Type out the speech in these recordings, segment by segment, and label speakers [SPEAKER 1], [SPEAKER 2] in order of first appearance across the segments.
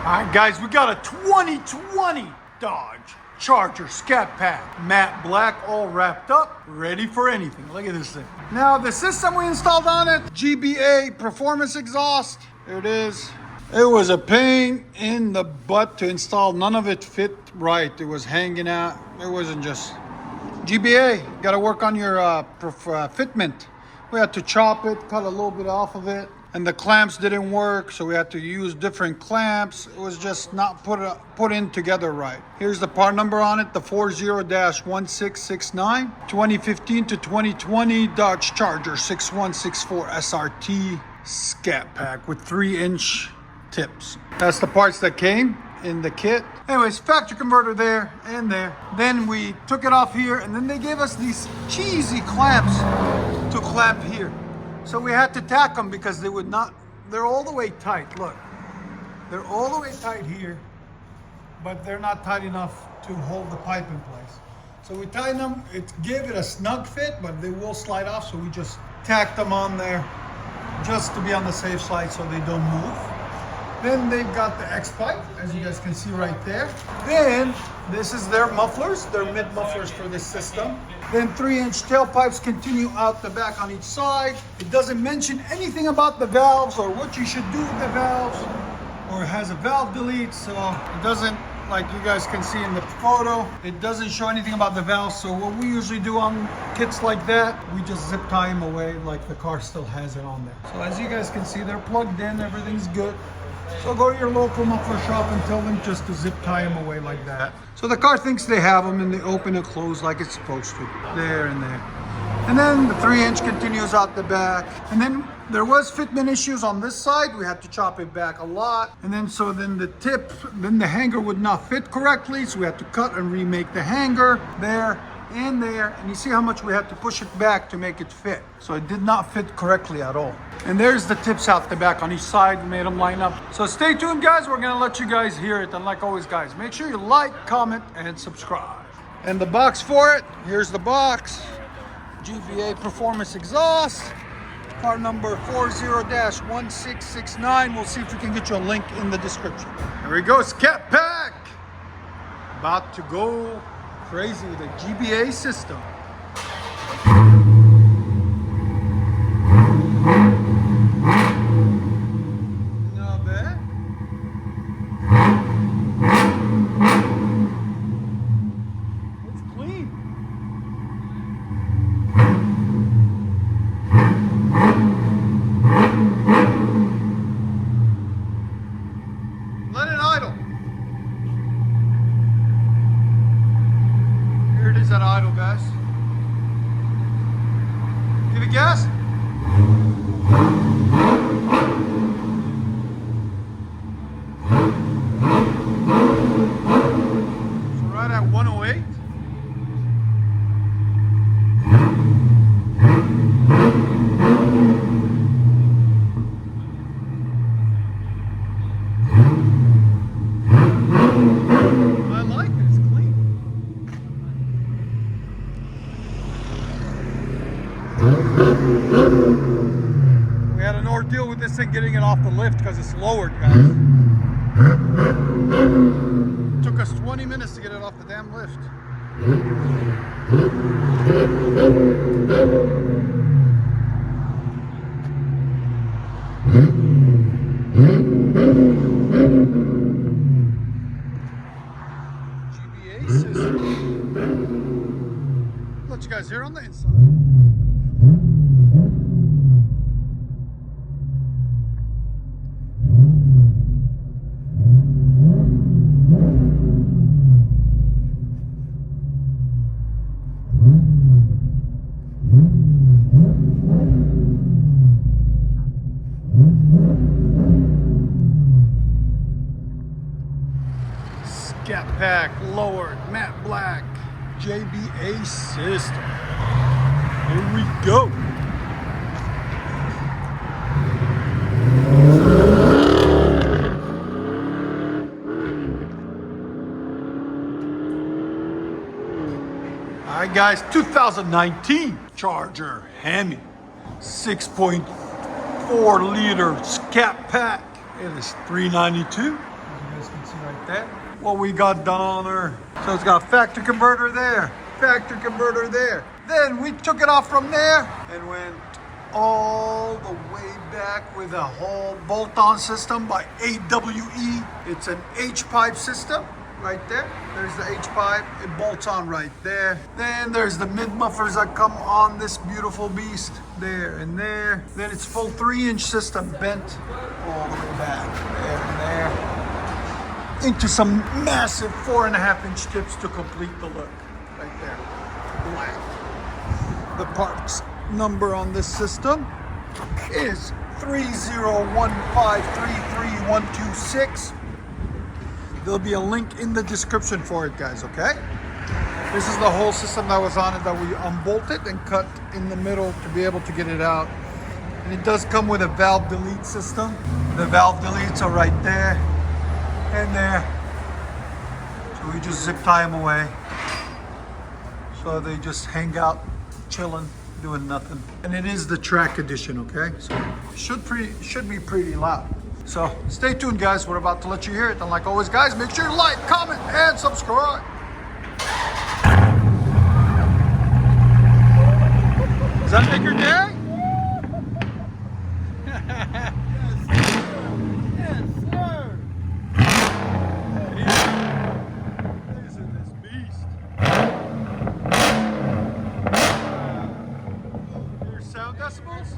[SPEAKER 1] All right, guys, we got a 2020 Dodge Charger Scat Pack. Matte black, all wrapped up, ready for anything. Look at this thing. Now, the system we installed on it, GBA performance exhaust. There it is. It was a pain in the butt to install. None of it fit right. It was hanging out. It wasn't just GBA. Got to work on your fitment. We had to chop it, cut a little bit off of it, and the clamps didn't work, so we had to use different clamps. It was just not put in together right. Here's the part number on it, the 40-1669, 2015 to 2020 Dodge Charger 6164 SRT Scat Pack with 3-inch tips. That's the parts that came in the kit. Anyways, factory converter there and there. Then we took it off here, and then they gave us these cheesy clamps to clamp here. So we had to tack them because they're all the way tight. Look, they're all the way tight here, but they're not tight enough to hold the pipe in place. So we tightened them. It gave it a snug fit, but they will slide off. So we just tacked them on there just to be on the safe side so they don't move. Then they've got the X pipe, as you guys can see right there. Then this is their mufflers, their mid mufflers for this system. Then 3-inch tailpipes continue out the back on each side. It doesn't mention anything about the valves or what you should do with the valves, or it has a valve delete, so it doesn't, like you guys can see in the photo, it doesn't show anything about the valves. So what we usually do on kits like that, we just zip tie them away like the car still has it on there. So as you guys can see, they're plugged in, everything's good. So go to your local muffler shop and tell them just to zip tie them away like that. So the car thinks they have them, and they open and close like it's supposed to. There and there. And then the 3-inch continues out the back. And then there was fitment issues on this side. We had to chop it back a lot. And then the hanger would not fit correctly. So we had to cut and remake the hanger there and there. And you see how much we had to push it back to make it fit. So it did not fit correctly at all. And there's the tips out the back on each side. We made them line up. So stay tuned, guys. We're gonna let you guys hear it. And like always, guys, make sure you like, comment, and subscribe. And the box for it, here's the box. GBA performance exhaust. Part number 40-1669. We'll see if we can get you a link in the description. There we go, Scat Pack. About to go crazy with the GBA system. Not bad. It's clean. Let it idle. Here it is at idle, guys. Give it gas. So right at 108. I like it, it's clean. We had an ordeal with this thing getting it off the lift because it's lowered, guys. It took us 20 minutes to get it off the damn lift. GBA system. Let you guys hear on the inside. Scat Pack, lowered, matte black, JBA system. Here we go. All right, guys, 2019 Charger HEMI 6.4 liter Scat Pack. It is $392. As you See right there what we got done on her. So it's got a factory converter there, factory converter there. Then we took it off from there and went all the way back with a whole bolt-on system by AWE. It's an H-pipe system right there. There's the H-pipe. It bolts on right there. Then there's the mid-mufflers that come on this beautiful beast there and there. Then it's full 3-inch system bent all the way back there and there into some massive 4.5-inch tips to complete the look right there. Black. The parts number on this system is 301533126. There'll be a link in the description for it, guys, okay? This is the whole system that was on it that we unbolted and cut in the middle to be able to get it out. And it does come with a valve delete system. The valve deletes are right there and there. So we just zip tie them away. So they just hang out, chilling, doing nothing. And it is the track edition, okay? So it should be pretty loud. So stay tuned, guys. We're about to let you hear it. And like always, guys, make sure you like, comment, and subscribe. Does that make your day? Yes, sir. Listen to this beast. Your sound decibels?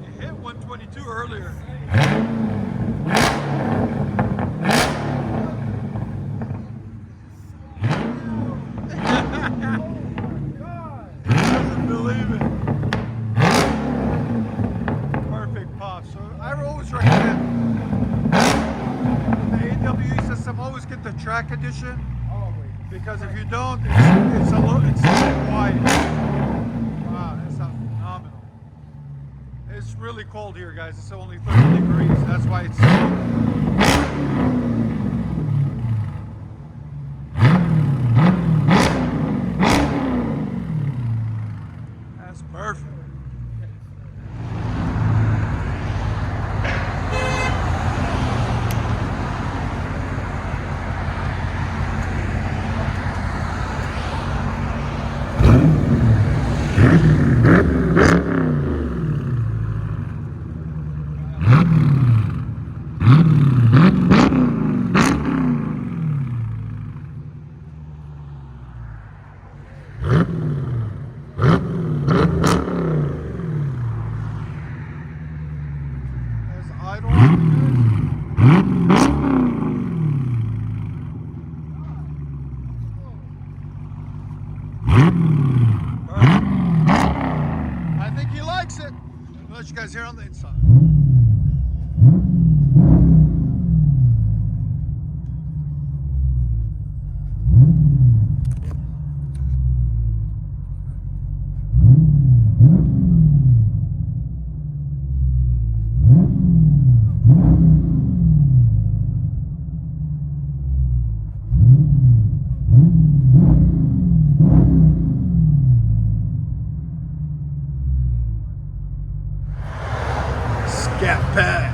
[SPEAKER 1] You hit 122 earlier. Doesn't believe it. Perfect pop. So I always recommend the AWE system. Always get the track edition. Because if you don't, it's a little quiet. Wow, that sounds phenomenal. It's really cold here, guys. It's only 30 degrees. That's why it's so. That's perfect. I think he likes it. I'll let you guys hear on the inside. Scat pack,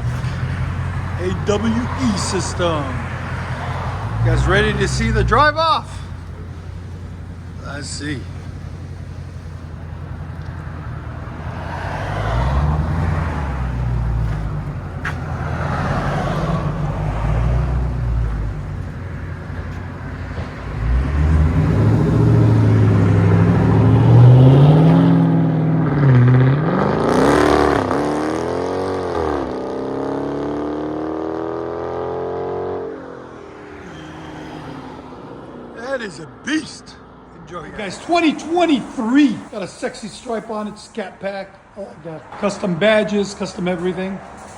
[SPEAKER 1] AWE system. You guys ready to see the drive off? Let's see. That is a beast. Enjoy, guys. 2023. Got a sexy stripe on it, Scat pack. Oh, got custom badges, custom everything.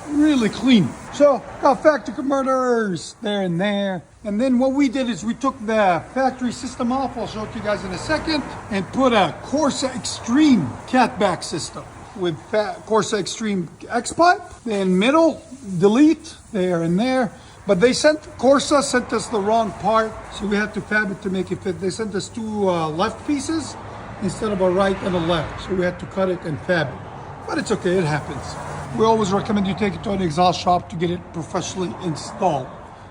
[SPEAKER 1] Really clean. So, got factory converters there and there. And then what we did is we took the factory system off, I'll show it to you guys in a second, and put a Corsa Extreme catback system with Corsa Extreme X-pipe. Then middle, delete, there and there. But Corsa sent us the wrong part, so we had to fab it to make it fit. They sent us two left pieces instead of a right and a left, so we had to cut it and fab it. But it's okay, it happens. we always recommend you take it to an exhaust shop to get it professionally installed,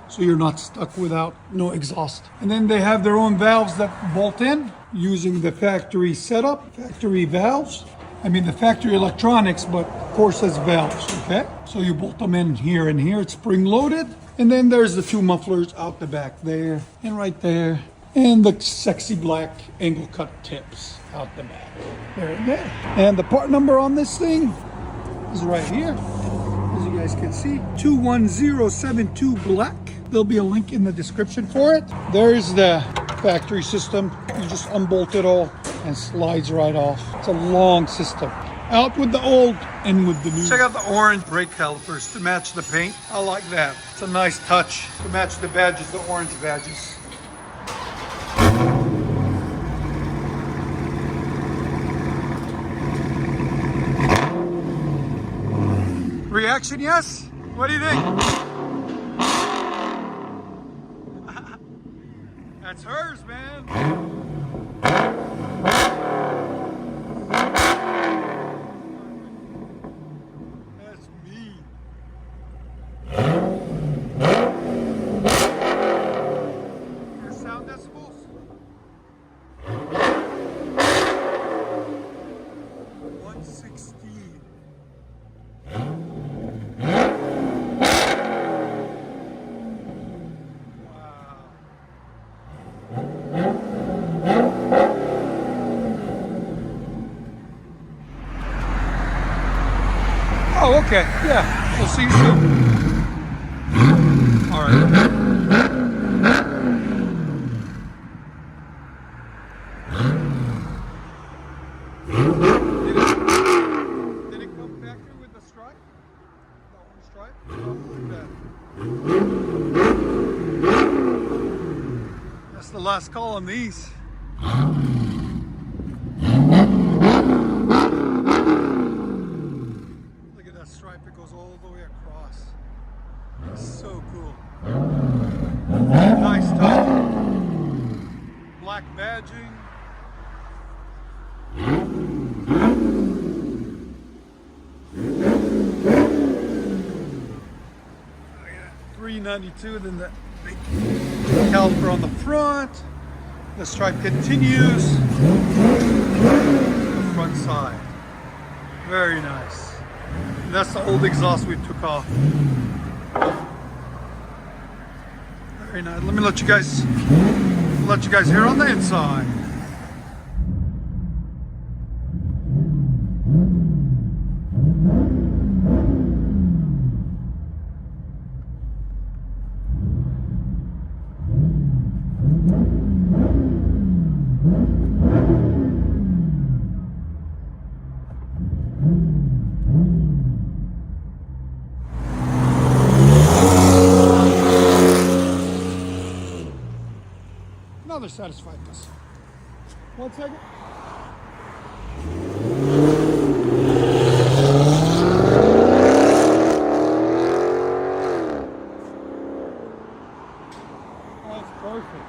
[SPEAKER 1] so you're not stuck without no exhaust. And then they have their own valves that bolt in using the factory setup, factory valves. I mean the factory electronics, but of course has valves, okay? So you bolt them in here and here, it's spring loaded. And then there's the two mufflers out the back there and right there. And the sexy black angle cut tips out the back, there and there. And the part number on this thing is right here, as you guys can see, 21072 black. There'll be a link in the description for it. There's the factory system. You just unbolt it all and slides right off. It's a long system. Out with the old and with the new. Check out the orange brake calipers to match the paint. I like that. It's a nice touch to match the badges, the orange badges. Reaction, yes? What do you think? That's hers, man. That's me. Your sound decibels? 116. Oh, okay. Yeah. We'll see you soon. All right. Did it come back here with the stripe? The orange stripe? Oh, look at that. That's the last call on these. Stripe that goes all the way across. It's so cool. Nice touch. Black badging. $392. Then the big caliper on the front. The stripe continues. The front side. Very nice. That's the old exhaust we took off. Very nice. Let me let you guys hear on the inside. Another satisfiedness. 1 second. That's perfect.